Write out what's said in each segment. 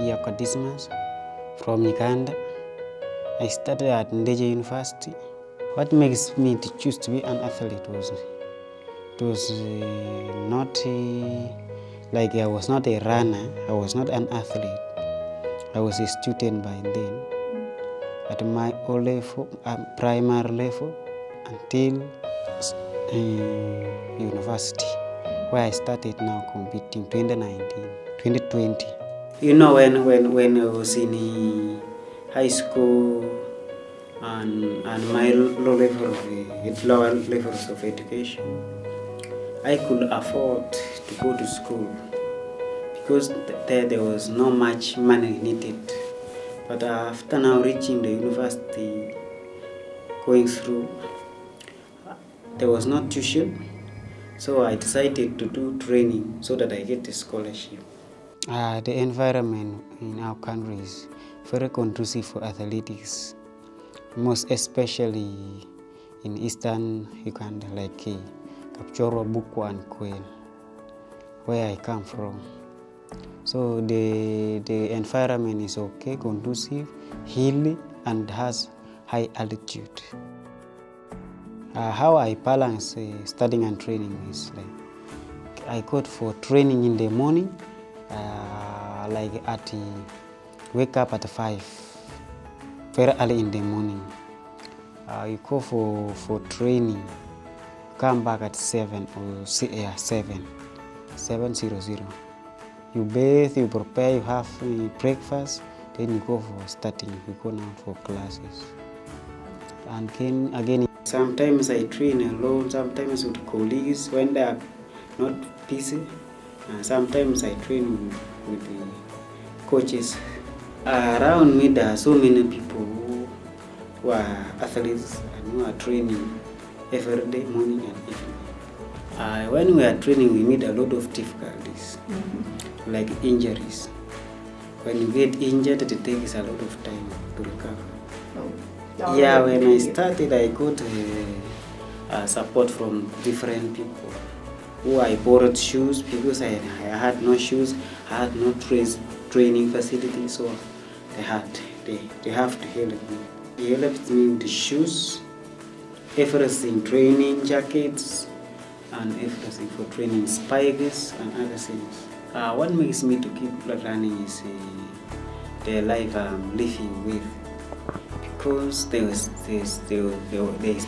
here at Dismas from Uganda. I started at Ndeje University. What makes me to choose to be an athlete was not like I was not a runner, I was not an athlete. I was a student by then at my O level, primary level until university, where I started now competing 2020. You know, when I was in high school and my lower levels of education, I could afford to go to school because there was not much money needed. But after now reaching the university, going through, there was no tuition, so I decided to do training so that I get a scholarship. The environment in our country is very conducive for athletics, most especially in eastern Uganda, like Kapchorwa, Bukwa and Kwel, where I come from. So the environment is okay, conducive, hilly, and has high altitude. How I balance studying and training is like I go for training in the morning, wake up at 5, very early in the morning. You go for training, come back at 7:00. You bathe, you prepare, you have breakfast, then you go for studying, you go now for classes. And again, sometimes I train alone, sometimes with colleagues when they are not busy. Sometimes I train with the coaches. Around me there are so many people who are athletes and who are training every day, morning and evening. When we are training, we meet a lot of difficulties, like injuries. When you get injured, it takes a lot of time to recover. Yeah, when I started, I got support from different people who I borrowed shoes because I had no shoes, I had no training facilities, so they have to help me. They helped me with the shoes, everything, training jackets, and everything for training, spikes and other things. What makes me to keep running is the life I'm living with, because there is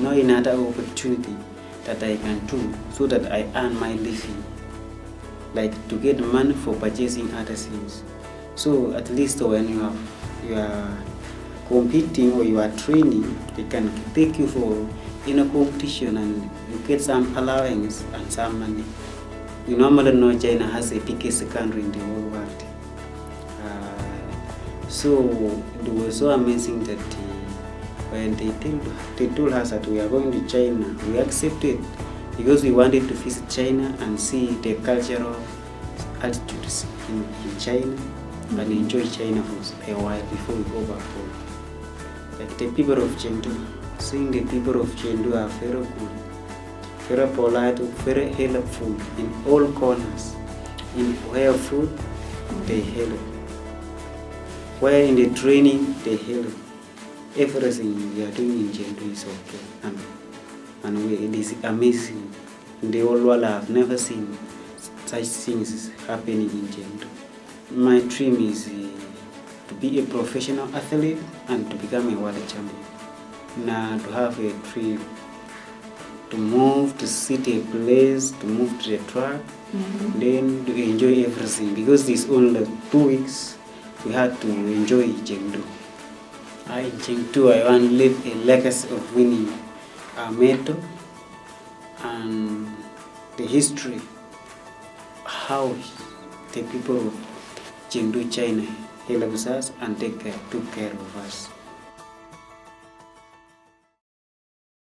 no another opportunity that I can do so that I earn my living, like to get money for purchasing other things. So at least when you are competing or you are training, they can take you for in a competition and you get some allowance and some money. You normally know China has the biggest country in the whole world. So it was so amazing that when they told us that we are going to China, we accepted because we wanted to visit China and see the cultural attitudes in China and enjoy China for a while before we go back home. Like the people of Chengdu, seeing the people of Chengdu are very good, very polite, very helpful in all corners. In where food, they help. Where in the training, they help. Everything we are doing in Chengdu is okay, and it is amazing. In the whole world, I have never seen such things happening in Chengdu. My dream is to be a professional athlete and to become a world champion. Now to have a trip, to move, to sit a place, to move to the track, then to enjoy everything, because it's only 2 weeks we had to enjoy Chengdu. In Chengdu, I want to leave a legacy of winning a medal and the history, how the people of Chengdu, China helped us and took care of us.